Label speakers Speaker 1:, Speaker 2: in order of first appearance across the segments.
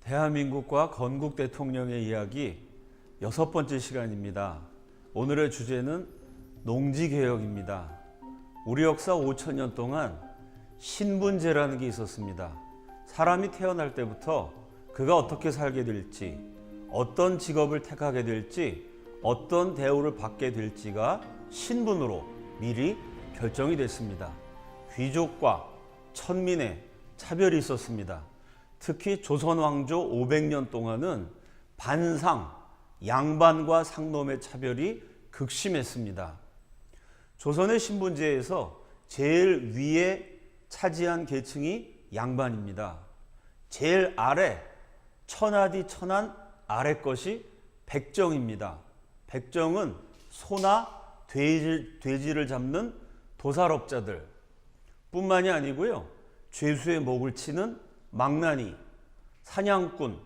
Speaker 1: 대한민국과 건국 대통령의 이야기 6번째 시간입니다. 오늘의 주제는 농지개혁입니다. 우리 역사 5천년 동안 신분제라는 게 있었습니다. 사람이 태어날 때부터 그가 어떻게 살게 될지, 어떤 직업을 택하게 될지, 어떤 대우를 받게 될지가 신분으로 미리 결정이 됐습니다. 귀족과 천민의 차별이 있었습니다. 특히 조선 왕조 500년 동안은 반상, 양반과 상놈의 차별이 극심했습니다. 조선의 신분제에서 제일 위에 차지한 계층이 양반입니다. 제일 아래, 천하디 천한 아래 것이 백정입니다. 백정은 소나 돼지를 잡는 도살업자들 뿐만이 아니고요. 죄수의 목을 치는 망나니, 사냥꾼,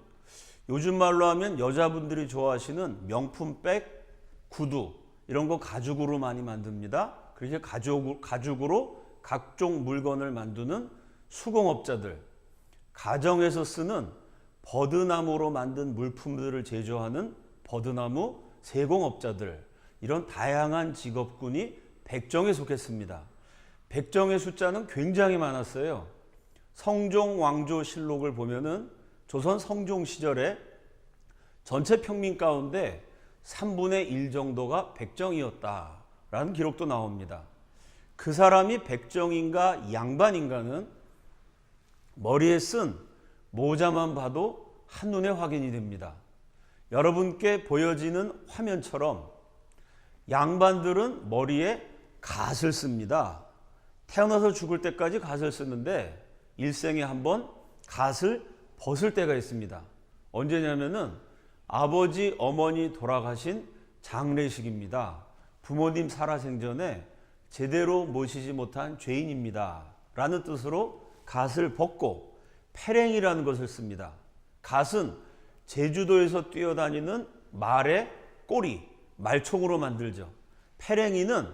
Speaker 1: 요즘 말로 하면 여자분들이 좋아하시는 명품백, 구두 이런 거 가죽으로 많이 만듭니다. 그렇게 가죽으로 각종 물건을 만드는 수공업자들, 가정에서 쓰는 버드나무로 만든 물품들을 제조하는 버드나무 세공업자들, 이런 다양한 직업군이 백정에 속했습니다. 백정의 숫자는 굉장히 많았어요. 성종왕조실록을 보면은 조선 성종 시절에 전체 평민 가운데 3분의 1 정도가 백정이었다라는 기록도 나옵니다. 그 사람이 백정인가 양반인가는 머리에 쓴 모자만 봐도 한눈에 확인이 됩니다. 여러분께 보여지는 화면처럼 양반들은 머리에 갓을 씁니다. 태어나서 죽을 때까지 갓을 쓰는데 일생에 한 번 갓을 벗을 때가 있습니다. 언제냐면은 아버지, 어머니 돌아가신 장례식입니다. 부모님 살아생전에 제대로 모시지 못한 죄인입니다. 라는 뜻으로 갓을 벗고 패랭이라는 것을 씁니다. 갓은 제주도에서 뛰어다니는 말의 꼬리, 말총으로 만들죠. 패랭이는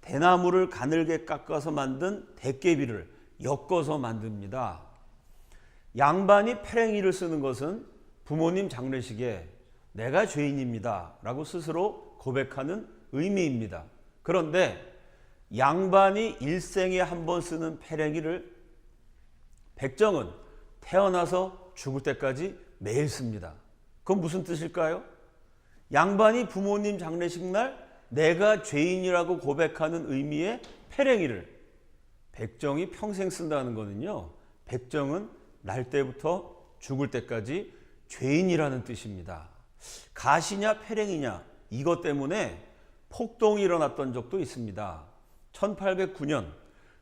Speaker 1: 대나무를 가늘게 깎아서 만든 대깨비를 엮어서 만듭니다. 양반이 패랭이를 쓰는 것은 부모님 장례식에 내가 죄인입니다 라고 스스로 고백하는 의미입니다. 그런데 양반이 일생에 한 번 쓰는 패랭이를 백정은 태어나서 죽을 때까지 매일 씁니다. 그건 무슨 뜻일까요? 양반이 부모님 장례식 날 내가 죄인이라고 고백하는 의미의 패랭이를 백정이 평생 쓴다는 거는요, 백정은 날 때부터 죽을 때까지 죄인이라는 뜻입니다. 갓이냐 패랭이냐 이것 때문에 폭동이 일어났던 적도 있습니다. 1809년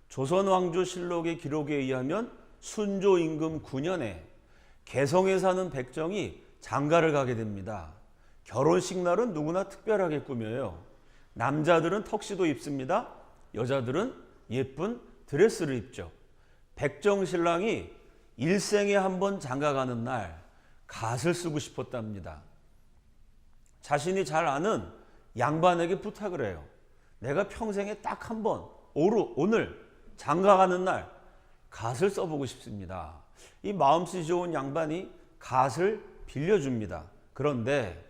Speaker 1: 조선왕조실록의 기록에 의하면 순조 임금 9년에 개성에 사는 백정이 장가를 가게 됩니다. 결혼식 날은 누구나 특별하게 꾸며요. 남자들은 턱시도 입습니다. 여자들은 예쁜 드레스를 입죠. 백정 신랑이 일생에 한 번 장가가는 날 갓을 쓰고 싶었답니다. 자신이 잘 아는 양반에게 부탁을 해요. 내가 평생에 딱 한 번, 오늘 장가가는 날 갓을 써보고 싶습니다. 이 마음씨 좋은 양반이 갓을 빌려줍니다. 그런데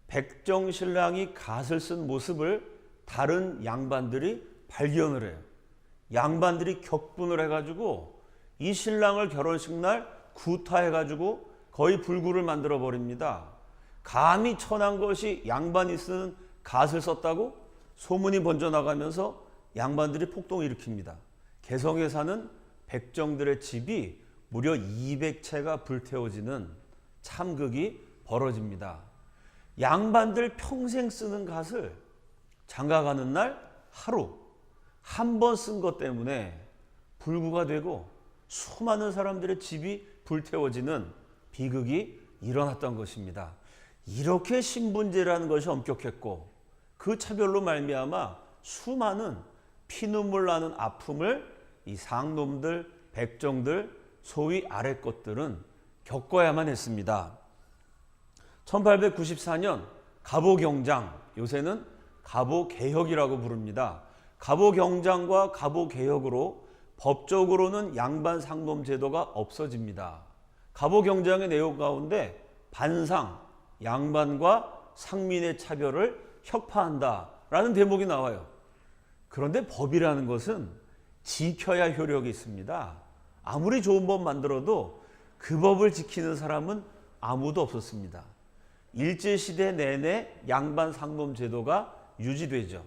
Speaker 1: 백정 신랑이 갓을 쓴 모습을 다른 양반들이 발견을 해요. 양반들이 격분을 해가지고 이 신랑을 결혼식 날 구타해가지고 거의 불구를 만들어 버립니다. 감히 천한 것이 양반이 쓰는 갓을 썼다고 소문이 번져나가면서 양반들이 폭동을 일으킵니다. 개성에 사는 백정들의 집이 무려 200채가 불태워지는 참극이 벌어집니다. 양반들 평생 쓰는 갓을 장가가는 날 하루 한 번 쓴 것 때문에 불구가 되고 수많은 사람들의 집이 불태워지는 비극이 일어났던 것입니다. 이렇게 신분제라는 것이 엄격했고 그 차별로 말미암아 수많은 피눈물 나는 아픔을 이 상놈들, 백정들, 소위 아래 것들은 겪어야만 했습니다. 1894년 갑오경장, 요새는 갑오개혁이라고 부릅니다. 갑오경장과 갑오개혁으로 법적으로는 양반 상놈 제도가 없어집니다. 갑오경장의 내용 가운데 반상, 양반과 상민의 차별을 혁파한다라는 대목이 나와요. 그런데 법이라는 것은 지켜야 효력이 있습니다. 아무리 좋은 법 만들어도 그 법을 지키는 사람은 아무도 없었습니다. 일제시대 내내 양반 상놈 제도가 유지되죠.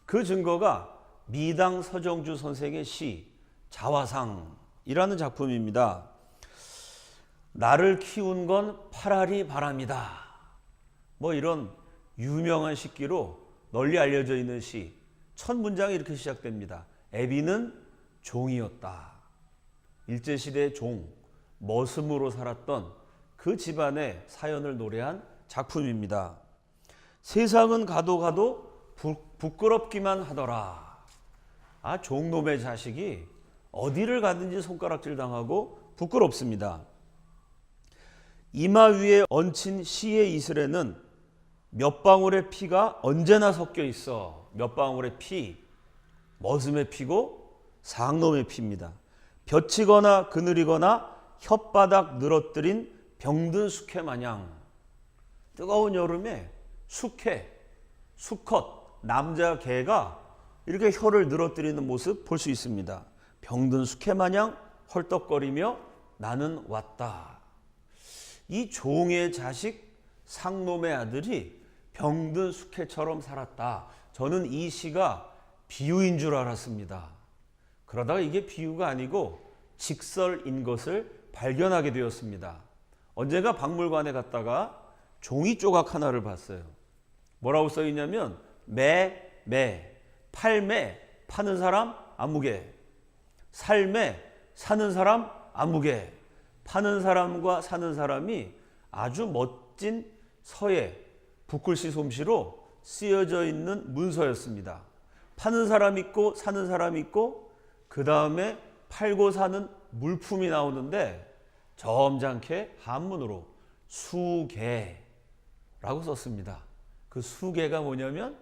Speaker 1: 그 증거가 미당 서정주 선생의 시 자화상이라는 작품입니다. 나를 키운 건 파라리 바람이다. 뭐 이런 유명한 시기로 널리 알려져 있는 시. 첫 문장이 이렇게 시작됩니다. 애비는 종이었다. 일제시대의 종, 머슴으로 살았던 그 집안의 사연을 노래한 작품입니다. 세상은 가도 가도 부끄럽기만 하더라. 아, 종놈의 자식이 어디를 가든지 손가락질 당하고 부끄럽습니다. 이마 위에 얹힌 시의 이슬에는 몇 방울의 피가 언제나 섞여 있어. 몇 방울의 피, 머슴의 피고 상놈의 피입니다. 벼치거나 그늘이거나 혓바닥 늘어뜨린 병든 숙회 마냥. 뜨거운 여름에 숙회, 수컷, 남자 개가 이렇게 혀를 늘어뜨리는 모습 볼 수 있습니다. 병든 숙회 마냥 헐떡거리며 나는 왔다. 이 종의 자식 상놈의 아들이 병든 숙회처럼 살았다. 저는 이 시가 비유인 줄 알았습니다. 그러다가 이게 비유가 아니고 직설인 것을 발견하게 되었습니다. 언젠가 박물관에 갔다가 종이 조각 하나를 봤어요. 뭐라고 써 있냐면 팔매 파는 사람 아무개, 살매 사는 사람 아무개. 파는 사람과 사는 사람이 아주 멋진 서예, 붓글씨 솜씨로 쓰여져 있는 문서였습니다. 파는 사람 있고 사는 사람 있고 그 다음에 팔고 사는 물품이 나오는데 점잖게 한문으로 수개라고 썼습니다. 그 수개가 뭐냐면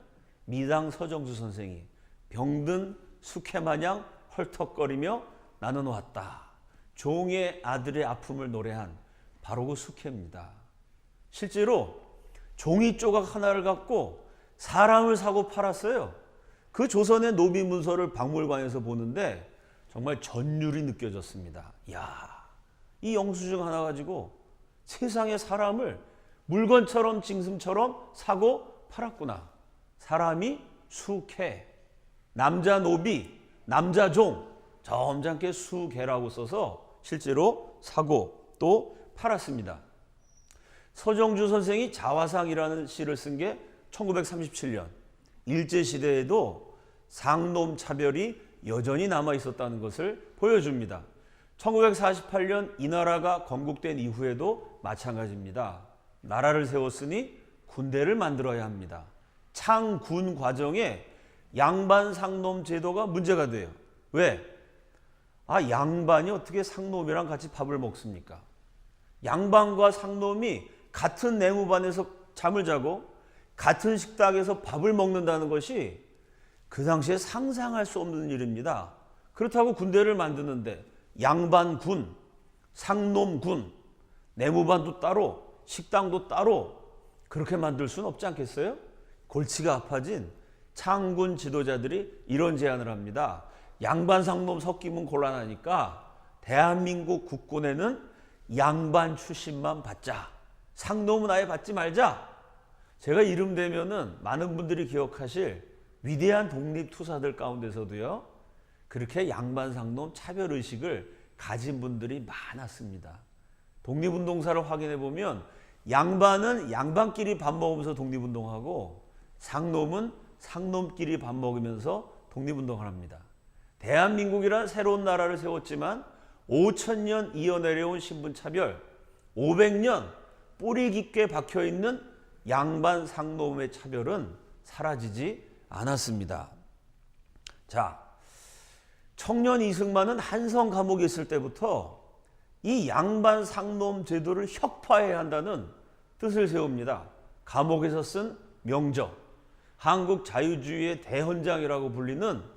Speaker 1: 미당 서정주 선생이 병든 숙회 마냥 헐떡거리며 나는 왔다. 종의 아들의 아픔을 노래한 바로 그 숙회입니다. 실제로 종이 조각 하나를 갖고 사람을 사고 팔았어요. 그 조선의 노비 문서를 박물관에서 보는데 정말 전율이 느껴졌습니다. 이야, 이 영수증 하나 가지고 세상의 사람을 물건처럼 짐승처럼 사고 팔았구나. 사람이 숙회, 남자 노비, 남자 종, 점잖게 수개라고 써서 실제로 사고 또 팔았습니다. 서정주 선생이 자화상이라는 시를 쓴 게 1937년. 일제시대에도 상놈 차별이 여전히 남아 있었다는 것을 보여줍니다. 1948년 이 나라가 건국된 이후에도 마찬가지입니다. 나라를 세웠으니 군대를 만들어야 합니다. 창군 과정에 양반 상놈 제도가 문제가 돼요. 왜? 양반이 어떻게 상놈이랑 같이 밥을 먹습니까? 양반과 상놈이 같은 내무반에서 잠을 자고 같은 식탁에서 밥을 먹는다는 것이 그 당시에 상상할 수 없는 일입니다. 그렇다고 군대를 만드는데 양반군, 상놈군, 내무반도 따로, 식당도 따로 그렇게 만들 수는 없지 않겠어요? 골치가 아파진 창군 지도자들이 이런 제안을 합니다. 양반 상놈 섞이면 곤란하니까 대한민국 국군에는 양반 출신만 받자. 상놈은 아예 받지 말자. 제가 이름 대면은 많은 분들이 기억하실 위대한 독립투사들 가운데서도요, 그렇게 양반 상놈 차별의식을 가진 분들이 많았습니다. 독립운동사를 확인해 보면 양반은 양반끼리 밥 먹으면서 독립운동하고 상놈은 상놈끼리 밥 먹으면서 독립운동을 합니다. 대한민국이란 새로운 나라를 세웠지만 5,000년 이어내려온 신분차별, 500년 뿌리 깊게 박혀있는 양반 상놈의 차별은 사라지지 않았습니다. 자, 청년 이승만은 한성 감옥에 있을 때부터 이 양반 상놈 제도를 혁파해야 한다는 뜻을 세웁니다. 감옥에서 쓴 명저, 한국 자유주의의 대헌장이라고 불리는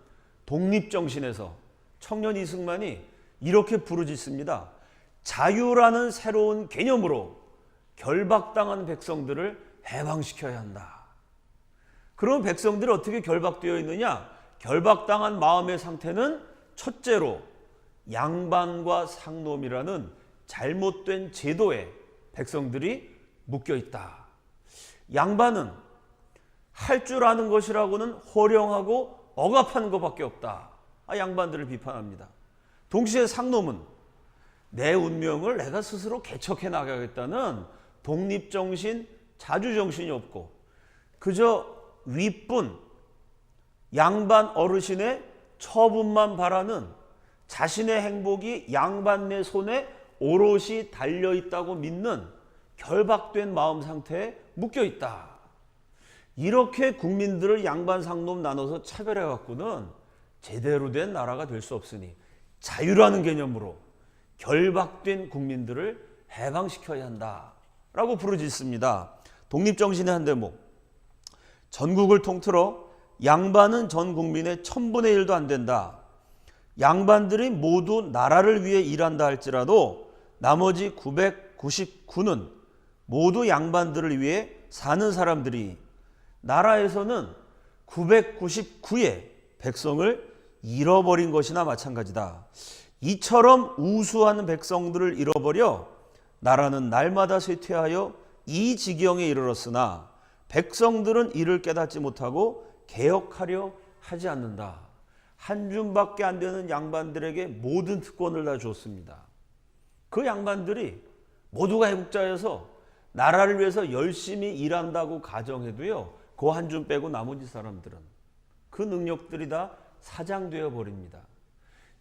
Speaker 1: 독립정신에서 청년 이승만이 이렇게 부르짖습니다. 자유라는 새로운 개념으로 결박당한 백성들을 해방시켜야 한다. 그럼 백성들이 어떻게 결박되어 있느냐? 결박당한 마음의 상태는 첫째로 양반과 상놈이라는 잘못된 제도에 백성들이 묶여 있다. 양반은 할 줄 아는 것이라고는 호령하고 억압하는 것밖에 없다. 양반들을 비판합니다. 동시에 상놈은 내 운명을 내가 스스로 개척해 나가겠다는 독립정신, 자주정신이 없고 그저 윗분, 양반 어르신의 처분만 바라는 자신의 행복이 양반네 손에 오롯이 달려있다고 믿는 결박된 마음 상태에 묶여있다. 이렇게 국민들을 양반, 상놈 나눠서 차별해갖고는 제대로 된 나라가 될 수 없으니 자유라는 개념으로 결박된 국민들을 해방시켜야 한다라고 부르짖습니다. 독립정신의 한 대목. 전국을 통틀어 양반은 전 국민의 1000분의 1도 안 된다. 양반들이 모두 나라를 위해 일한다 할지라도 나머지 999는 모두 양반들을 위해 사는 사람들이 나라에서는 999의 백성을 잃어버린 것이나 마찬가지다. 이처럼 우수한 백성들을 잃어버려 나라는 날마다 쇠퇴하여 이 지경에 이르렀으나 백성들은 이를 깨닫지 못하고 개혁하려 하지 않는다. 한 줌밖에 안 되는 양반들에게 모든 특권을 다 줬습니다. 그 양반들이 모두가 애국자여서 나라를 위해서 열심히 일한다고 가정해도요, 그 한 줌 빼고 나머지 사람들은 그 능력들이 다 사장되어 버립니다.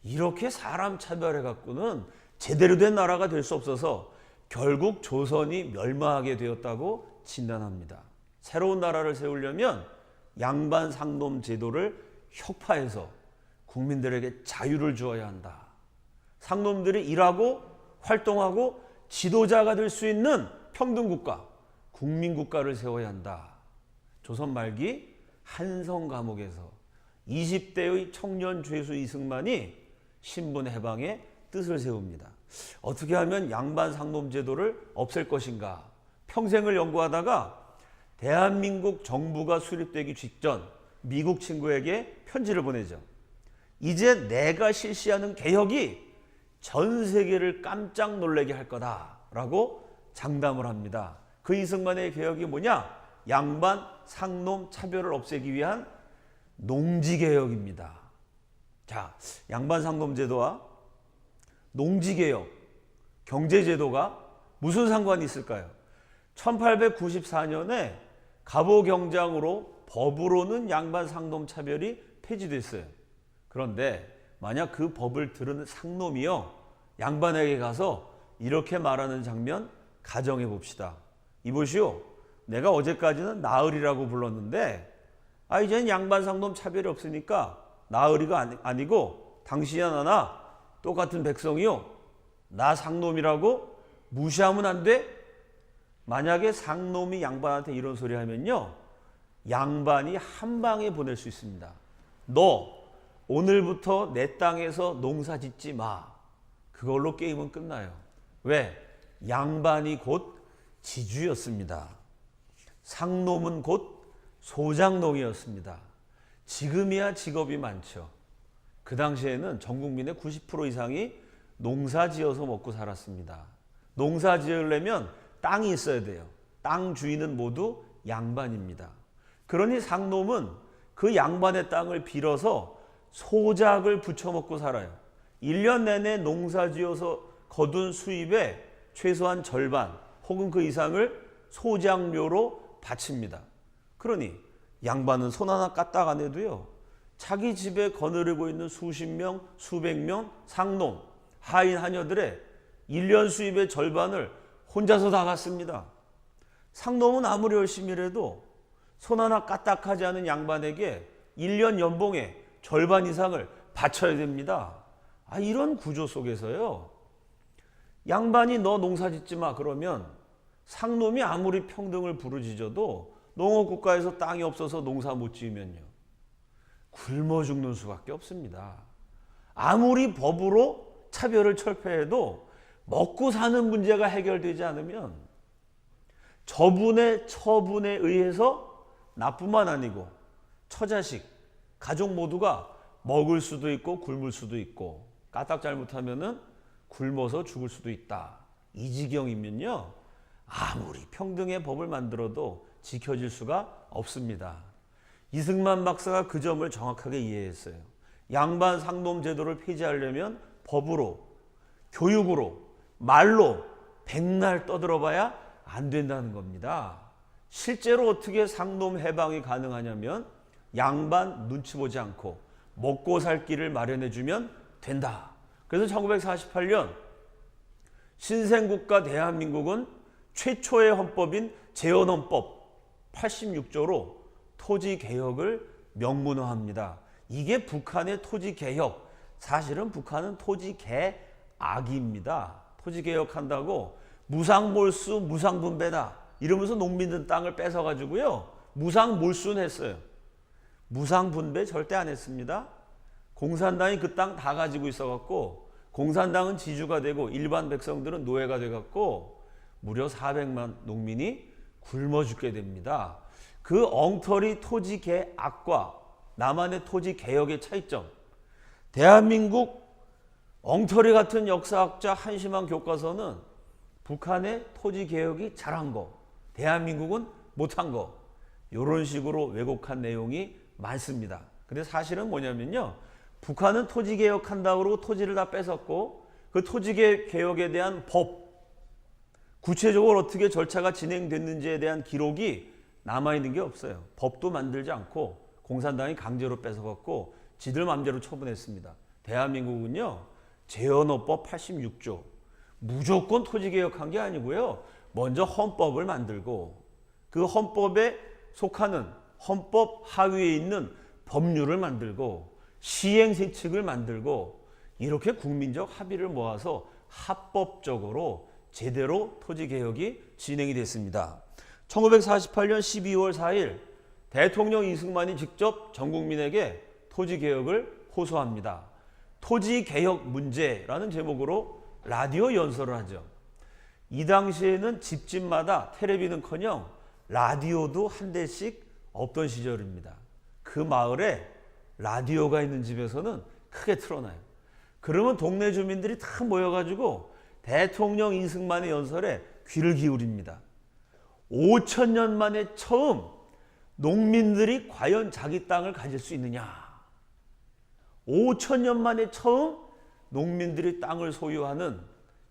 Speaker 1: 이렇게 사람 차별해 갖고는 제대로 된 나라가 될 수 없어서 결국 조선이 멸망하게 되었다고 진단합니다. 새로운 나라를 세우려면 양반 상놈 제도를 혁파해서 국민들에게 자유를 주어야 한다. 상놈들이 일하고 활동하고 지도자가 될 수 있는 평등국가, 국민국가를 세워야 한다. 조선 말기 한성 감옥에서 20대의 청년 죄수 이승만이 신분 해방의 뜻을 세웁니다. 어떻게 하면 양반 상놈 제도를 없앨 것인가? 평생을 연구하다가 대한민국 정부가 수립되기 직전 미국 친구에게 편지를 보내죠. 이제 내가 실시하는 개혁이 전 세계를 깜짝 놀라게 할 거다라고 장담을 합니다. 그 이승만의 개혁이 뭐냐? 양반 상놈 차별을 없애기 위한 농지개혁입니다. 자, 양반 상놈 제도와 농지개혁, 경제제도가 무슨 상관이 있을까요? 1894년에 갑오경장으로 법으로는 양반 상놈 차별이 폐지됐어요. 그런데 만약 그 법을 들은 상놈이요, 양반에게 가서 이렇게 말하는 장면 가정해 봅시다. 이보시오, 내가 어제까지는 나으리라고 불렀는데 이제는 양반 상놈 차별이 없으니까 나으리가 아니고 당신이나 나나 똑같은 백성이요, 나 상놈이라고 무시하면 안 돼? 만약에 상놈이 양반한테 이런 소리 하면요, 양반이 한 방에 보낼 수 있습니다. 너 오늘부터 내 땅에서 농사 짓지 마. 그걸로 게임은 끝나요. 왜? 양반이 곧 지주였습니다. 상놈은 곧 소장농이었습니다. 지금이야 직업이 많죠. 그 당시에는 전 국민의 90% 이상이 농사 지어서 먹고 살았습니다. 농사 지으려면 땅이 있어야 돼요. 땅 주인은 모두 양반입니다. 그러니 상놈은 그 양반의 땅을 빌어서 소작을 부쳐먹고 살아요. 1년 내내 농사 지어서 거둔 수입의 최소한 절반 혹은 그 이상을 소작료로 바칩니다. 그러니 양반은 손 하나 까딱 안 해도요, 자기 집에 거느리고 있는 수십 명, 수백 명 상놈, 하인 하녀들의 1년 수입의 절반을 혼자서 다 갖습니다. 상놈은 아무리 열심히 일해도 손 하나 까딱하지 않은 양반에게 1년 연봉의 절반 이상을 바쳐야 됩니다. 이런 구조 속에서요, 양반이 너 농사 짓지 마 그러면 상놈이 아무리 평등을 부르짖어도 농업국가에서 땅이 없어서 농사 못 지으면요, 굶어 죽는 수밖에 없습니다. 아무리 법으로 차별을 철폐해도 먹고 사는 문제가 해결되지 않으면 저분의 처분에 의해서 나뿐만 아니고 처자식, 가족 모두가 먹을 수도 있고 굶을 수도 있고 까딱 잘못하면은 굶어서 죽을 수도 있다. 이 지경이면요, 아무리 평등의 법을 만들어도 지켜질 수가 없습니다. 이승만 박사가 그 점을 정확하게 이해했어요. 양반 상놈 제도를 폐지하려면 법으로, 교육으로, 말로 백날 떠들어봐야 안 된다는 겁니다. 실제로 어떻게 상놈 해방이 가능하냐면 양반 눈치 보지 않고 먹고 살 길을 마련해주면 된다. 그래서 1948년 신생국가 대한민국은 최초의 헌법인 제헌헌법 86조로 토지개혁을 명문화합니다. 이게 북한의 토지개혁, 사실은 북한은 토지개악입니다. 토지개혁한다고 무상몰수, 무상분배다 이러면서 농민들 땅을 뺏어가지고요, 무상몰수는 했어요. 무상분배 절대 안 했습니다. 공산당이 그 땅 다 가지고 있어갖고 공산당은 지주가 되고 일반 백성들은 노예가 돼갖고 무려 400만 농민이 굶어 죽게 됩니다. 그 엉터리 토지개악과 남한의 토지개혁의 차이점. 대한민국 엉터리 같은 역사학자 한심한 교과서는 북한의 토지개혁이 잘한 거, 대한민국은 못한 거, 이런 식으로 왜곡한 내용이 많습니다. 근데 사실은 뭐냐면요, 북한은 토지개혁한다고 그러고 토지를 다 뺏었고 그 토지개혁에 대한 법, 구체적으로 어떻게 절차가 진행됐는지에 대한 기록이 남아있는 게 없어요. 법도 만들지 않고 공산당이 강제로 뺏어갖고 지들 맘대로 처분했습니다. 대한민국은요, 제헌헌법 86조 무조건 토지개혁한 게 아니고요, 먼저 헌법을 만들고 그 헌법에 속하는 헌법 하위에 있는 법률을 만들고 시행세칙을 만들고 이렇게 국민적 합의를 모아서 합법적으로 제대로 토지개혁이 진행이 됐습니다. 1948년 12월 4일 대통령 이승만이 직접 전 국민에게 토지개혁을 호소합니다. 토지개혁 문제라는 제목으로 라디오 연설을 하죠. 이 당시에는 집집마다 텔레비는커녕 라디오도 한 대씩 없던 시절입니다. 그 마을에 라디오가 있는 집에서는 크게 틀어놔요. 그러면 동네 주민들이 다 모여가지고 대통령 이승만의 연설에 귀를 기울입니다. 5,000년 만에 처음 농민들이 과연 자기 땅을 가질 수 있느냐. 5,000년 만에 처음 농민들이 땅을 소유하는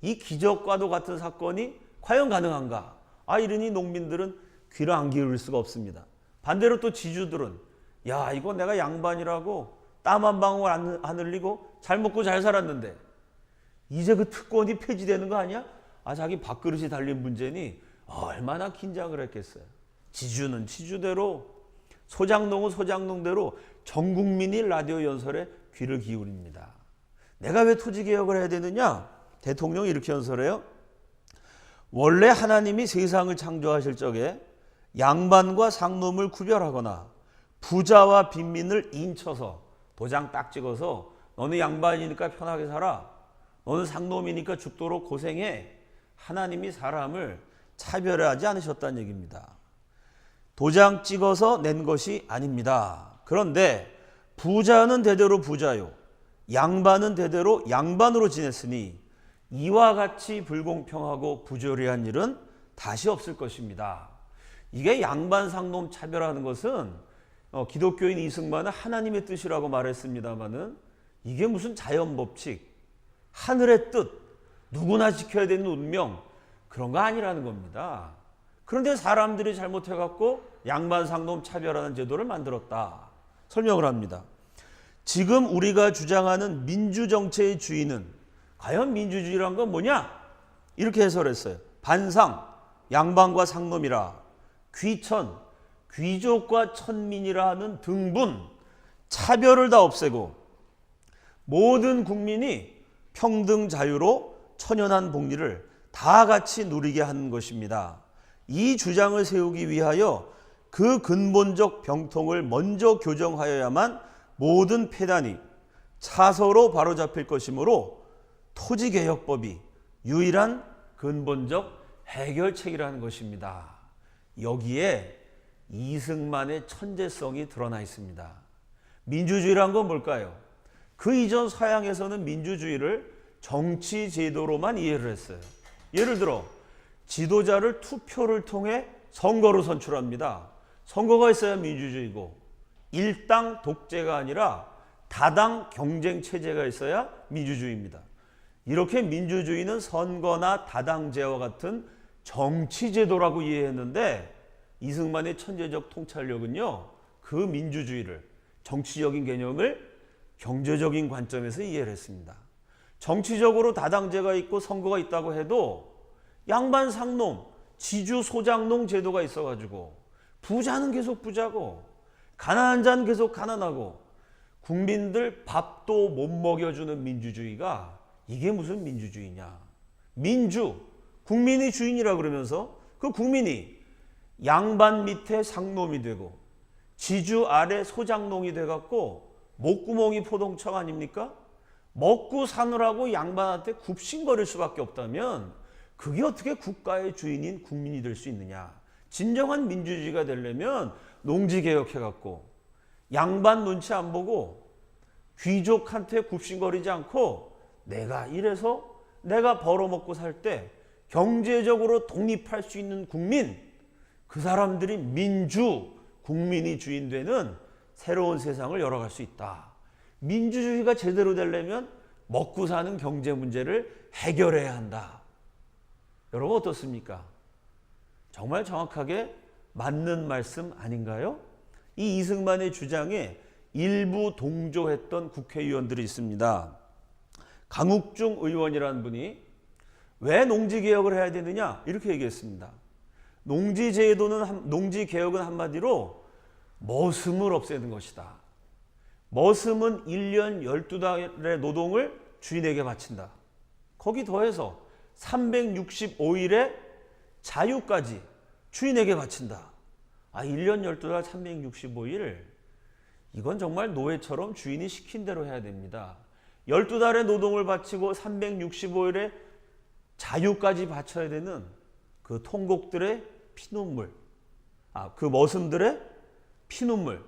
Speaker 1: 이 기적과도 같은 사건이 과연 가능한가. 이러니 농민들은 귀를 안 기울일 수가 없습니다. 반대로 또 지주들은 야, 이거 내가 양반이라고 땀 한 방울 안 흘리고 잘 먹고 잘 살았는데 이제 그 특권이 폐지되는 거 아니야? 자기 밥그릇이 달린 문제니 얼마나 긴장을 했겠어요. 지주는 지주대로, 소장농은 소장농대로 전 국민이 라디오 연설에 귀를 기울입니다. 내가 왜 토지개혁을 해야 되느냐? 대통령이 이렇게 연설해요. 원래 하나님이 세상을 창조하실 적에 양반과 상놈을 구별하거나 부자와 빈민을 인쳐서 도장 딱 찍어서 너는 양반이니까 편하게 살아, 너는 상놈이니까 죽도록 고생해, 하나님이 사람을 차별하지 않으셨다는 얘기입니다. 도장 찍어서 낸 것이 아닙니다. 그런데 부자는 대대로 부자요, 양반은 대대로 양반으로 지냈으니 이와 같이 불공평하고 부조리한 일은 다시 없을 것입니다. 이게 양반 상놈 차별하는 것은 기독교인 이승만은 하나님의 뜻이라고 말했습니다마는 이게 무슨 자연법칙, 하늘의 뜻, 누구나 지켜야 되는 운명, 그런 거 아니라는 겁니다. 그런데 사람들이 잘못해갖고 양반 상놈 차별하는 제도를 만들었다. 설명을 합니다. 지금 우리가 주장하는 민주정체의 주인은 과연 민주주의란 건 뭐냐? 이렇게 해설했어요. 반상, 양반과 상놈이라, 귀천, 귀족과 천민이라 하는 등분, 차별을 다 없애고 모든 국민이 평등 자유로 천연한 복리를 다 같이 누리게 하는 것입니다. 이 주장을 세우기 위하여 그 근본적 병통을 먼저 교정하여야만 모든 폐단이 차서로 바로잡힐 것이므로 토지개혁법이 유일한 근본적 해결책이라는 것입니다. 여기에 이승만의 천재성이 드러나 있습니다. 민주주의란 건 뭘까요? 그 이전 서양에서는 민주주의를 정치 제도로만 이해를 했어요. 예를 들어 지도자를 투표를 통해 선거로 선출합니다. 선거가 있어야 민주주의고, 일당 독재가 아니라 다당 경쟁 체제가 있어야 민주주의입니다. 이렇게 민주주의는 선거나 다당제와 같은 정치제도라고 이해했는데, 이승만의 천재적 통찰력은요, 그 민주주의를, 정치적인 개념을 경제적인 관점에서 이해를 했습니다. 정치적으로 다당제가 있고 선거가 있다고 해도 양반 상놈, 지주 소장농 제도가 있어가지고 부자는 계속 부자고 가난한 자는 계속 가난하고 국민들 밥도 못 먹여주는 민주주의가 이게 무슨 민주주의냐. 민주, 국민이 주인이라 그러면서 그 국민이 양반 밑에 상놈이 되고 지주 아래 소장농이 돼갖고 목구멍이 포동청 아닙니까? 먹고 사느라고 양반한테 굽신거릴 수밖에 없다면 그게 어떻게 국가의 주인인 국민이 될 수 있느냐. 진정한 민주주의가 되려면 농지개혁해갖고 양반 눈치 안 보고 귀족한테 굽신거리지 않고 내가 이래서 내가 벌어먹고 살 때 경제적으로 독립할 수 있는 국민, 그 사람들이 민주, 국민이 주인 되는 새로운 세상을 열어갈 수 있다. 민주주의가 제대로 되려면 먹고 사는 경제 문제를 해결해야 한다. 여러분 어떻습니까? 정말 정확하게 맞는 말씀 아닌가요? 이 이승만의 주장에 일부 동조했던 국회의원들이 있습니다. 강욱중 의원이라는 분이 왜 농지개혁을 해야 되느냐 이렇게 얘기했습니다. 농지개혁은 한마디로 머슴을 없애는 것이다. 머슴은 1년 12달의 노동을 주인에게 바친다. 거기 더해서 365일의 자유까지 주인에게 바친다. 1년 12달 365일, 이건 정말 노예처럼 주인이 시킨 대로 해야 됩니다. 12달의 노동을 바치고 365일의 자유까지 바쳐야 되는 그 통곡들의 피눈물, 그 머슴들의 피눈물,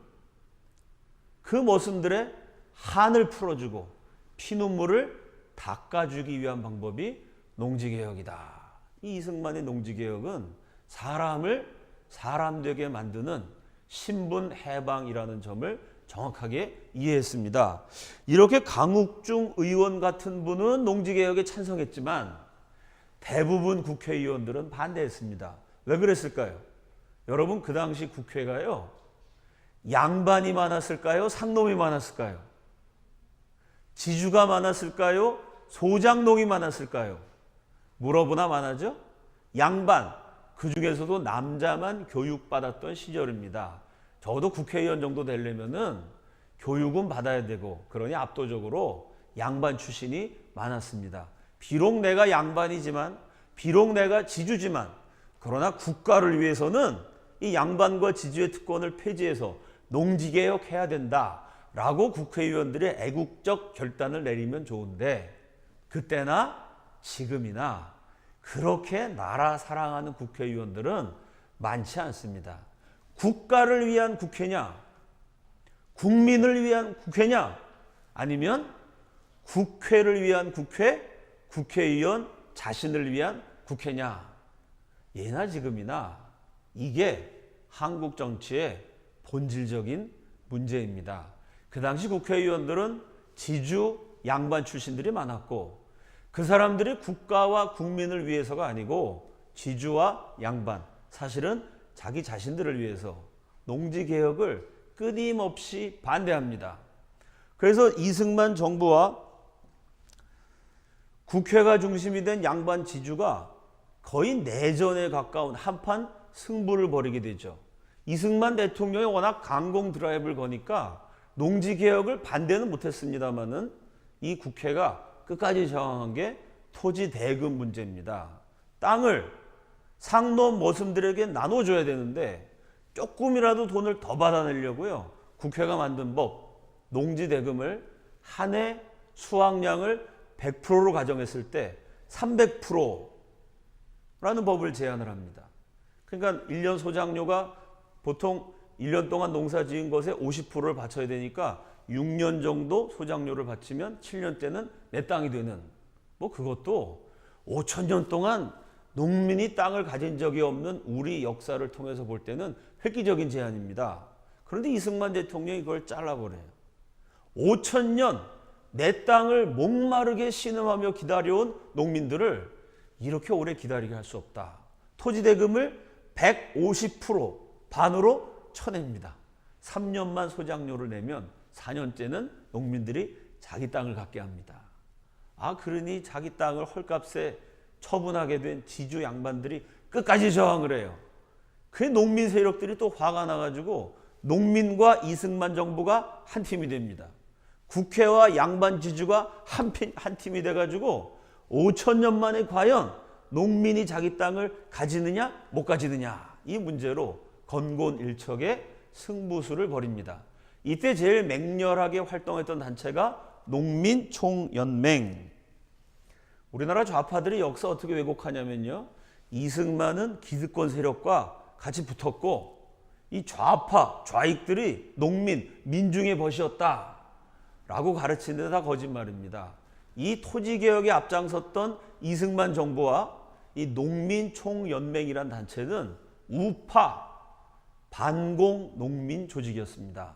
Speaker 1: 그 머슴들의 한을 풀어주고 피눈물을 닦아주기 위한 방법이 농지개혁이다. 이 이승만의 농지개혁은 사람을 사람 되게 만드는 신분해방이라는 점을 정확하게 이해했습니다. 이렇게 강욱중 의원 같은 분은 농지개혁에 찬성했지만 대부분 국회의원들은 반대했습니다. 왜 그랬을까요? 여러분 그 당시 국회가요, 양반이 많았을까요? 상놈이 많았을까요? 지주가 많았을까요? 소장농이 많았을까요? 물어보나 많아죠? 양반, 그 중에서도 남자만 교육받았던 시절입니다. 적어도 국회의원 정도 되려면은 교육은 받아야 되고, 그러니 압도적으로 양반 출신이 많았습니다. 비록 내가 양반이지만, 비록 내가 지주지만, 그러나 국가를 위해서는 이 양반과 지주의 특권을 폐지해서 농지개혁해야 된다라고 국회의원들의 애국적 결단을 내리면 좋은데, 그때나 지금이나 그렇게 나라 사랑하는 국회의원들은 많지 않습니다. 국가를 위한 국회냐, 국민을 위한 국회냐, 아니면 국회를 위한 국회, 국회의원 자신을 위한 국회냐. 예나 지금이나 이게 한국 정치의 본질적인 문제입니다. 그 당시 국회의원들은 지주, 양반 출신들이 많았고, 그 사람들이 국가와 국민을 위해서가 아니고 지주와 양반, 사실은 자기 자신들을 위해서 농지개혁을 끊임없이 반대합니다. 그래서 이승만 정부와 국회가 중심이 된 양반 지주가 거의 내전에 가까운 한판 승부를 벌이게 되죠. 이승만 대통령이 워낙 강공 드라이브를 거니까 농지개혁을 반대는 못했습니다마는 이 국회가 끝까지 저항한 게 토지 대금 문제입니다. 땅을 상놈 머슴들에게 나눠줘야 되는데 조금이라도 돈을 더 받아내려고요, 국회가 만든 법, 농지 대금을 한 해 수확량을 100%로 가정했을 때 300%라는 법을 제안을 합니다. 그러니까 1년 소작료가 보통 1년 동안 농사 지은 것에 50%를 바쳐야 되니까 6년 정도 소작료를 바치면 7년 때는 내 땅이 되는, 뭐 그것도 5,000년 동안 농민이 땅을 가진 적이 없는 우리 역사를 통해서 볼 때는 획기적인 제안입니다. 그런데 이승만 대통령이 그걸 잘라버려요. 5,000년 내 땅을 목마르게 신음하며 기다려온 농민들을 이렇게 오래 기다리게 할 수 없다. 토지대금을 150% 반으로 쳐냅니다. 3년만 소작료를 내면 4년째는 농민들이 자기 땅을 갖게 합니다. 그러니 자기 땅을 헐값에 처분하게 된 지주 양반들이 끝까지 저항을 해요. 그 농민 세력들이 또 화가 나가지고 농민과 이승만 정부가 한 팀이 됩니다. 국회와 양반 지주가 한 팀이 돼가지고 5,000년 만에 과연 농민이 자기 땅을 가지느냐 못 가지느냐, 이 문제로 건곤일척의 승부수를 벌입니다. 이때 제일 맹렬하게 활동했던 단체가 농민총연맹. 우리나라 좌파들이 역사 어떻게 왜곡하냐면요, 이승만은 기득권 세력과 같이 붙었고 이 좌파, 좌익들이 농민, 민중의 벗이었다 라고 가르치는 데 다 거짓말입니다. 이 토지개혁에 앞장섰던 이승만 정부와 이 농민총연맹이란 단체는 우파 반공 농민 조직이었습니다.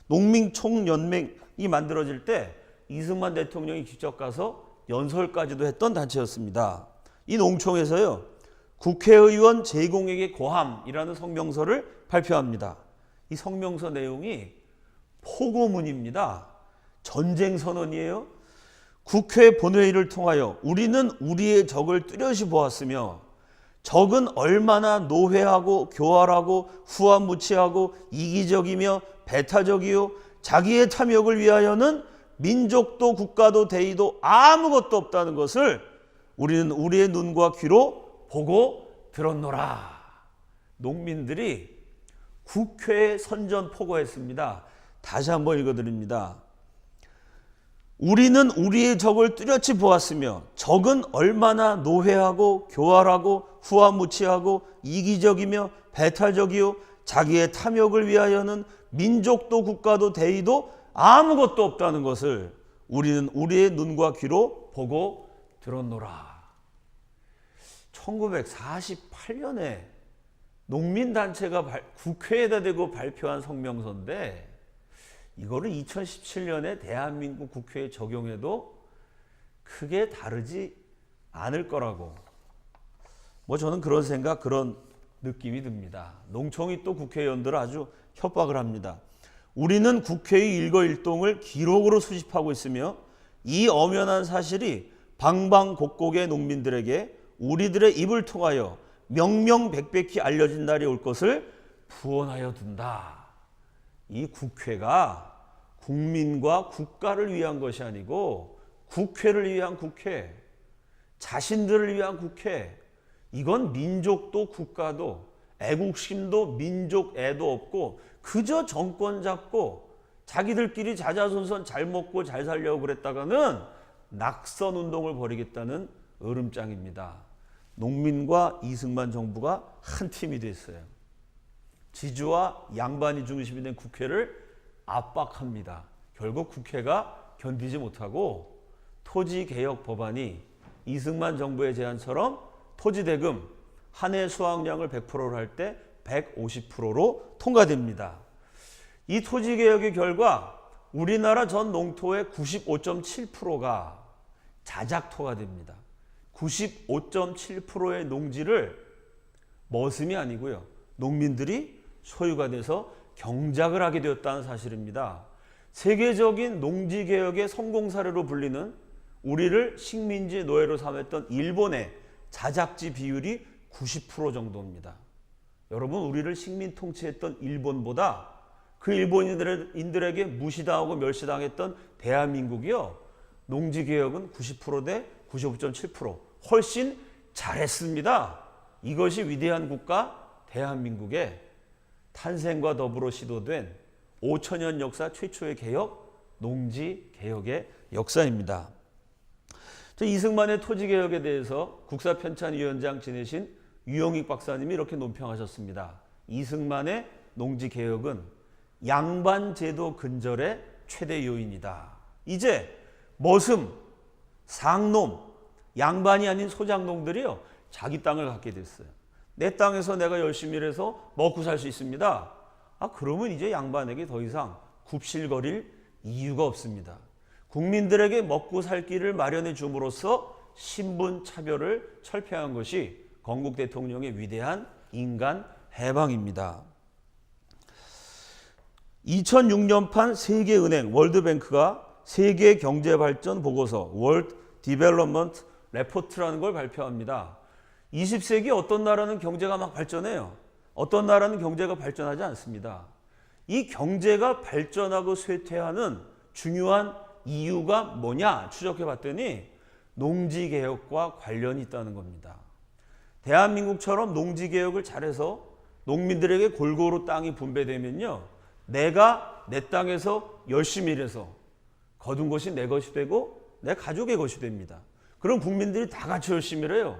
Speaker 1: 농민총연맹이 만들어질 때 이승만 대통령이 직접 가서 연설까지도 했던 단체였습니다. 이 농총에서요, 국회의원 제공에게 고함이라는 성명서를 발표합니다. 이 성명서 내용이 포고문입니다. 전쟁 선언이에요. 국회 본회의를 통하여 우리는 우리의 적을 뚜렷이 보았으며 적은 얼마나 노회하고 교활하고 후한무치하고 이기적이며 배타적이요 자기의 탐욕을 위하여는 민족도 국가도 대의도 아무것도 없다는 것을 우리는 우리의 눈과 귀로 보고 들었노라. 농민들이 국회에 선전포고했습니다. 다시 한번 읽어드립니다. 우리는 우리의 적을 뚜렷이 보았으며 적은 얼마나 노회하고 교활하고 후한무치하고 이기적이며 배탈적이요 자기의 탐욕을 위하여는 민족도 국가도 대의도 아무것도 없다는 것을 우리는 우리의 눈과 귀로 보고 들었노라. 1948년에 농민단체가 국회에다 대고 발표한 성명서인데 이거를 2017년에 대한민국 국회에 적용해도 크게 다르지 않을 거라고, 저는 그런 생각, 그런 느낌이 듭니다. 농총이 또 국회의원들을 아주 협박을 합니다. 우리는 국회의 일거일동을 기록으로 수집하고 있으며 이 엄연한 사실이 방방곡곡의 농민들에게 우리들의 입을 통하여 명명백백히 알려진 날이 올 것을 부원하여 둔다. 이 국회가 국민과 국가를 위한 것이 아니고 국회를 위한 국회, 자신들을 위한 국회, 이건 민족도 국가도 애국심도 민족애도 없고 그저 정권 잡고 자기들끼리 자자손손 잘 먹고 잘 살려고 그랬다가는 낙선 운동을 벌이겠다는 으름장입니다. 농민과 이승만 정부가 한 팀이 됐어요. 지주와 양반이 중심이 된 국회를 압박합니다. 결국 국회가 견디지 못하고 토지개혁 법안이 이승만 정부의 제안처럼 토지대금 한 해 수확량을 100%로 할 때 150%로 통과됩니다. 이 토지개혁의 결과 우리나라 전 농토의 95.7%가 자작토가 됩니다. 95.7%의 농지를 머슴이 아니고요, 농민들이 소유가 돼서 경작을 하게 되었다는 사실입니다. 세계적인 농지개혁의 성공 사례로 불리는 우리를 식민지 노예로 삼았던 일본의 자작지 비율이 90% 정도입니다. 여러분, 우리를 식민 통치했던 일본보다 그 일본인들에게 무시당하고 멸시당했던 대한민국이요, 농지개혁은 90% 대 95.7% 훨씬 잘했습니다. 이것이 위대한 국가 대한민국의 탄생과 더불어 시도된 5천년 역사 최초의 개혁, 농지개혁의 역사입니다. 이승만의 토지개혁에 대해서 국사편찬위원장 지내신 유영익 박사님이 이렇게 논평하셨습니다. 이승만의 농지개혁은 양반제도 근절의 최대 요인이다. 이제 머슴, 상놈, 양반이 아닌 소장농들이요, 자기 땅을 갖게 됐어요. 내 땅에서 내가 열심히 일해서 먹고 살 수 있습니다. 그러면 이제 양반에게 더 이상 굽실거릴 이유가 없습니다. 국민들에게 먹고 살 길을 마련해 줌으로써 신분 차별을 철폐한 것이 건국 대통령의 위대한 인간 해방입니다. 2006년판 세계은행 월드뱅크가 세계 경제 발전 보고서 월드 디벨롭먼트 레포트라는 걸 발표합니다. 20세기 어떤 나라는 경제가 막 발전해요. 어떤 나라는 경제가 발전하지 않습니다. 이 경제가 발전하고 쇠퇴하는 중요한 이유가 뭐냐 추적해 봤더니 농지개혁과 관련이 있다는 겁니다. 대한민국처럼 농지개혁을 잘해서 농민들에게 골고루 땅이 분배되면요, 내가 내 땅에서 열심히 일해서 거둔 것이 내 것이 되고 내 가족의 것이 됩니다. 그럼 국민들이 다 같이 열심히 일해요.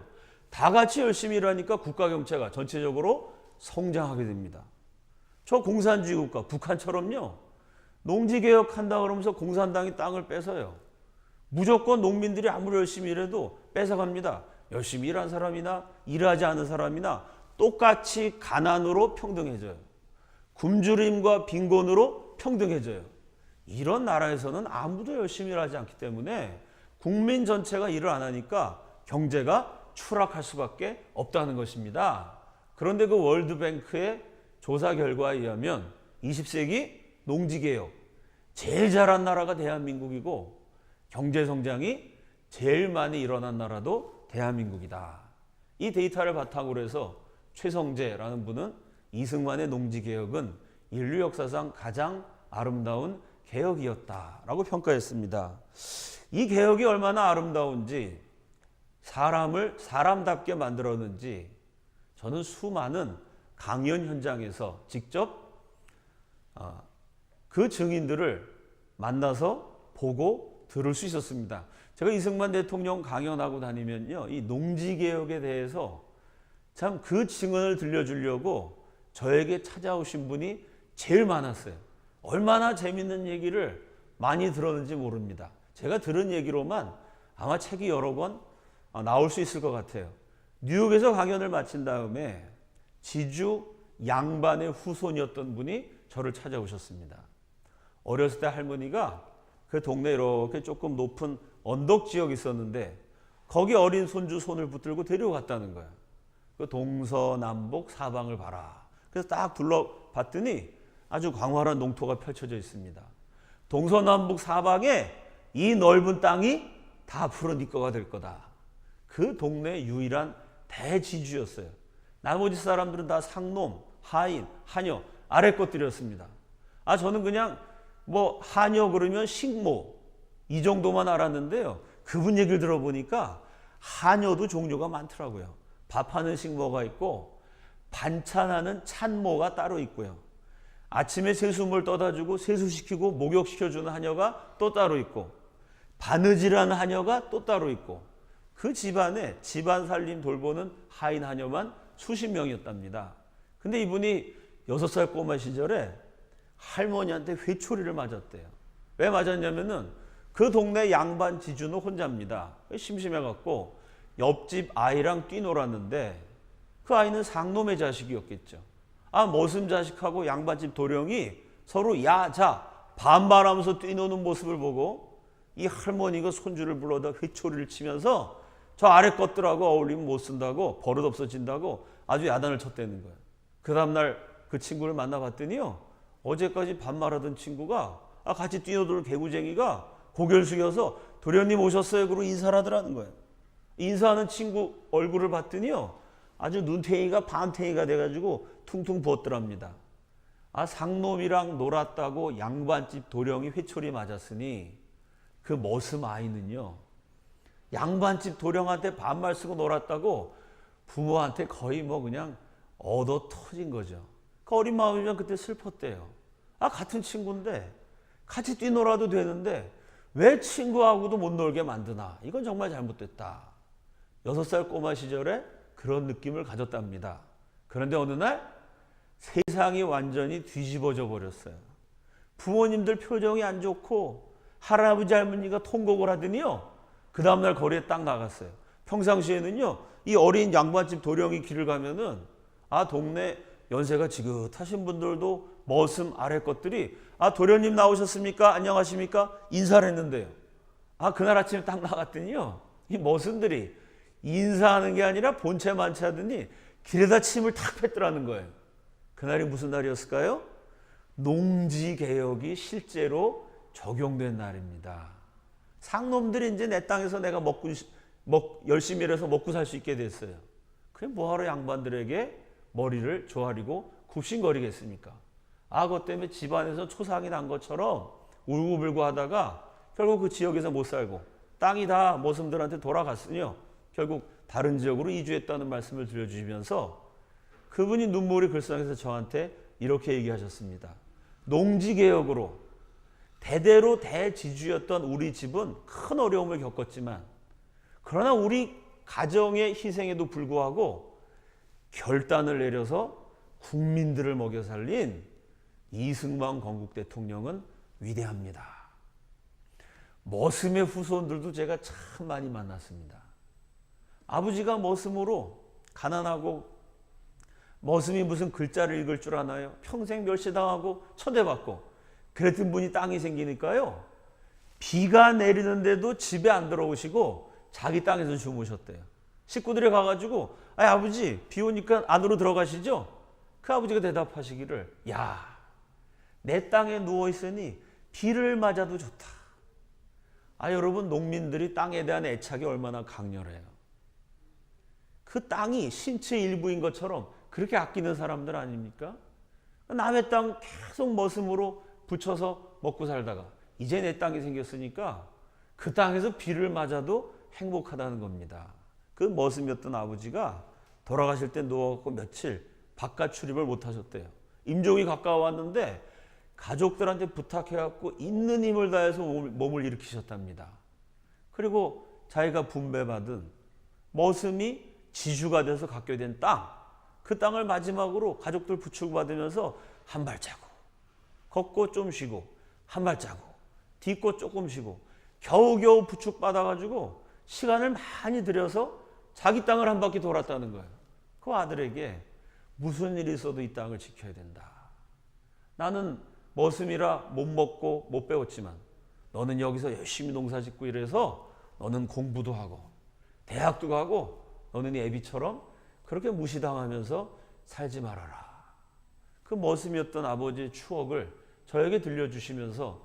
Speaker 1: 다 같이 열심히 일하니까 국가 경제가 전체적으로 성장하게 됩니다. 저 공산주의 국가 북한처럼요, 농지개혁한다 그러면서 공산당이 땅을 뺏어요. 무조건 농민들이 아무리 열심히 일해도 뺏어갑니다. 열심히 일한 사람이나 일하지 않은 사람이나 똑같이 가난으로 평등해져요. 굶주림과 빈곤으로 평등해져요. 이런 나라에서는 아무도 열심히 일하지 않기 때문에 국민 전체가 일을 안 하니까 경제가 추락할 수밖에 없다는 것입니다. 그런데 그 월드뱅크의 조사 결과에 의하면 20세기 농지개혁 제일 잘한 나라가 대한민국이고 경제성장이 제일 많이 일어난 나라도 대한민국이다. 이 데이터를 바탕으로 해서 최성재라는 분은 이승만의 농지개혁은 인류 역사상 가장 아름다운 개혁이었다라고 평가했습니다. 이 개혁이 얼마나 아름다운지, 사람을 사람답게 만들었는지 저는 수많은 강연 현장에서 직접 그 증인들을 만나서 보고 들을 수 있었습니다. 제가 이승만 대통령 강연하고 다니면요, 이 농지개혁에 대해서 참 그 증언을 들려주려고 저에게 찾아오신 분이 제일 많았어요. 얼마나 재밌는 얘기를 많이 들었는지 모릅니다. 제가 들은 얘기로만 아마 책이 여러 권 나올 수 있을 것 같아요. 뉴욕에서 강연을 마친 다음에 지주 양반의 후손이었던 분이 저를 찾아오셨습니다. 어렸을 때 할머니가 그 동네에 이렇게 조금 높은 언덕 지역이 있었는데 거기 어린 손주 손을 붙들고 데려갔다는 거예요. 그 동서남북 사방을 봐라. 그래서 딱 둘러봤더니 아주 광활한 농토가 펼쳐져 있습니다. 동서남북 사방에 이 넓은 땅이 다 앞으로 네 거가 될 거다. 그 동네의 유일한 대지주였어요. 나머지 사람들은 다 상놈, 하인, 하녀, 아래 것들이었습니다. 저는 그냥 하녀 그러면 식모 이 정도만 알았는데요. 그분 얘기를 들어보니까 하녀도 종류가 많더라고요. 밥하는 식모가 있고 반찬하는 찬모가 따로 있고요. 아침에 세수물 떠다 주고 세수시키고 목욕시켜주는 하녀가 또 따로 있고 바느질하는 하녀가 또 따로 있고 그 집안에 집안 살림 돌보는 하인 하녀만 수십 명이었답니다. 근데 이분이 6살 꼬마 시절에 할머니한테 회초리를 맞았대요. 왜 맞았냐면은 그 동네 양반 지주는 혼자입니다. 심심해갖고 옆집 아이랑 뛰놀았는데 그 아이는 상놈의 자식이었겠죠. 머슴 자식하고 양반집 도령이 서로 야자 반말하면서 뛰노는 모습을 보고 이 할머니가 손주를 불러다 회초리를 치면서 저 아래 것들하고 어울리면 못 쓴다고 버릇 없어진다고 아주 야단을 쳤다는 거예요. 그 다음날 그 친구를 만나봤더니요, 어제까지 반말하던 친구가 같이 뛰어들 개구쟁이가 고개를 숙여서 도련님 오셨어요? 그러고 인사를 하더라는 거예요. 인사하는 친구 얼굴을 봤더니요, 아주 눈탱이가 반탱이가 돼가지고 퉁퉁 부었더랍니다. 상놈이랑 놀았다고 양반집 도령이 회초리 맞았으니 그 머슴 아이는요, 양반집 도령한테 반말 쓰고 놀았다고 부모한테 거의 그냥 얻어 터진 거죠. 그 어린 마음이면 그때 슬펐대요. 같은 친구인데 같이 뛰놀아도 되는데 왜 친구하고도 못 놀게 만드나? 이건 정말 잘못됐다. 6살 꼬마 시절에 그런 느낌을 가졌답니다. 그런데 어느 날 세상이 완전히 뒤집어져 버렸어요. 부모님들 표정이 안 좋고 할아버지 할머니가 통곡을 하더니요. 그 다음날 거리에 딱 나갔어요. 평상시에는요. 이 어린 양반집 도령이 길을 가면은 동네 연세가 지긋하신 분들도 머슴 아래 것들이 도련님 나오셨습니까? 안녕하십니까? 인사를 했는데요. 그날 아침에 딱 나갔더니요. 이 머슴들이 인사하는 게 아니라 본체 만취하더니 길에다 침을 탁 뱉더라는 거예요. 그날이 무슨 날이었을까요? 농지개혁이 실제로 적용된 날입니다. 상놈들이 이제 내 땅에서 내가 열심히 일해서 먹고 살 수 있게 됐어요. 그게 뭐하러 양반들에게 머리를 조아리고 굽신거리겠습니까? 그것 때문에 집안에서 초상이 난 것처럼 울고불고 하다가 결국 그 지역에서 못 살고 땅이 다 머슴들한테 돌아갔으니요. 결국 다른 지역으로 이주했다는 말씀을 들려주시면서 그분이 눈물이 글썽해서 저한테 이렇게 얘기하셨습니다. 농지개혁으로 대대로 대지주였던 우리 집은 큰 어려움을 겪었지만 그러나 우리 가정의 희생에도 불구하고 결단을 내려서 국민들을 먹여 살린 이승만 건국 대통령은 위대합니다. 머슴의 후손들도 제가 참 많이 만났습니다. 아버지가 머슴으로 가난하고 머슴이 무슨 글자를 읽을 줄 아나요? 평생 멸시당하고 쳐대받고 그랬던 분이 땅이 생기니까요. 비가 내리는데도 집에 안 들어오시고 자기 땅에서 주무셨대요. 식구들이 가가지고 아버지 비 오니까 안으로 들어가시죠? 그 아버지가 대답하시기를 내 땅에 누워있으니 비를 맞아도 좋다. 여러분 농민들이 땅에 대한 애착이 얼마나 강렬해요. 그 땅이 신체 일부인 것처럼 그렇게 아끼는 사람들 아닙니까? 남의 땅 계속 머슴으로 붙여서 먹고 살다가 이제 내 땅이 생겼으니까 그 땅에서 비를 맞아도 행복하다는 겁니다. 그 머슴이었던 아버지가 돌아가실 때 누워갖고 며칠 바깥 출입을 못 하셨대요. 임종이 가까워왔는데 가족들한테 부탁해갖고 있는 힘을 다해서 몸을 일으키셨답니다. 그리고 자기가 분배받은 머슴이 지주가 돼서 갖게 된 땅, 그 땅을 마지막으로 가족들 부축 받으면서 한 발자국 걷고 좀 쉬고 한 발자국 딛고 조금 쉬고 겨우겨우 부축 받아가지고 시간을 많이 들여서 자기 땅을 한 바퀴 돌았다는 거예요. 그 아들에게 무슨 일이 있어도 이 땅을 지켜야 된다. 나는 머슴이라 못 먹고 못 배웠지만 너는 여기서 열심히 농사 짓고 이래서 너는 공부도 하고 대학도 가고 너는 이 애비처럼 그렇게 무시당하면서 살지 말아라. 그 머슴이었던 아버지의 추억을 저에게 들려주시면서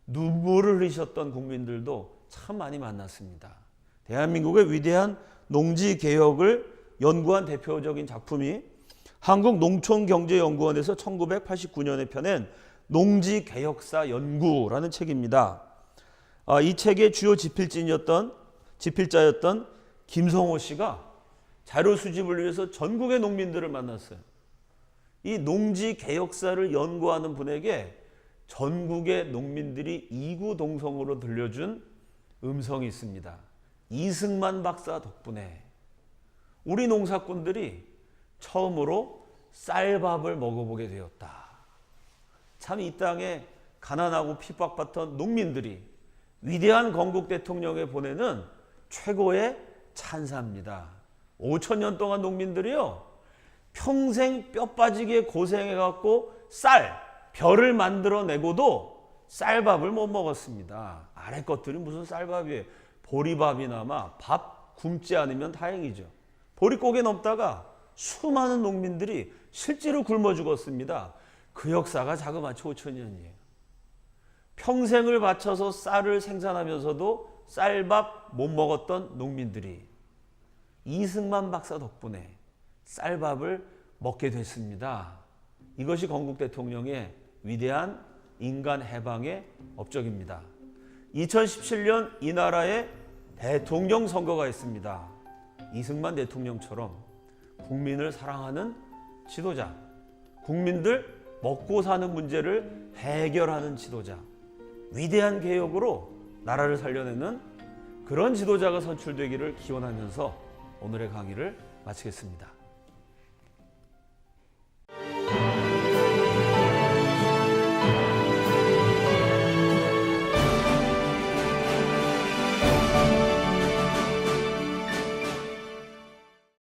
Speaker 1: 눈물을 흘리셨던 국민들도 참 많이 만났습니다. 대한민국의 위대한 농지개혁을 연구한 대표적인 작품이 한국농촌경제연구원에서 1989년에 펴낸 농지개혁사 연구라는 책입니다. 이 책의 주요 집필자였던 김성호 씨가 자료 수집을 위해서 전국의 농민들을 만났어요. 이 농지개혁사를 연구하는 분에게 전국의 농민들이 이구동성으로 들려준 음성이 있습니다. 이승만 박사 덕분에 우리 농사꾼들이 처음으로 쌀밥을 먹어보게 되었다. 참 이 땅에 가난하고 핍박받던 농민들이 위대한 건국 대통령에 보내는 최고의 찬사입니다. 5,000년 동안 농민들이요 평생 뼈 빠지게 고생해갖고 벼를 만들어내고도 쌀밥을 못 먹었습니다. 아래 것들이 무슨 쌀밥이에요. 보리밥이나마 밥 굶지 않으면 다행이죠. 보릿고개 넘다가 수많은 농민들이 실제로 굶어 죽었습니다. 그 역사가 자그마치 5,000년이에요. 평생을 바쳐서 쌀을 생산하면서도 쌀밥 못 먹었던 농민들이 이승만 박사 덕분에 쌀밥을 먹게 됐습니다. 이것이 건국 대통령의 위대한 인간 해방의 업적입니다. 2017년 이 나라에 대통령 선거가 있습니다. 이승만 대통령처럼 국민을 사랑하는 지도자, 국민들 먹고 사는 문제를 해결하는 지도자, 위대한 개혁으로 나라를 살려내는 그런 지도자가 선출되기를 기원하면서 오늘의 강의를 마치겠습니다.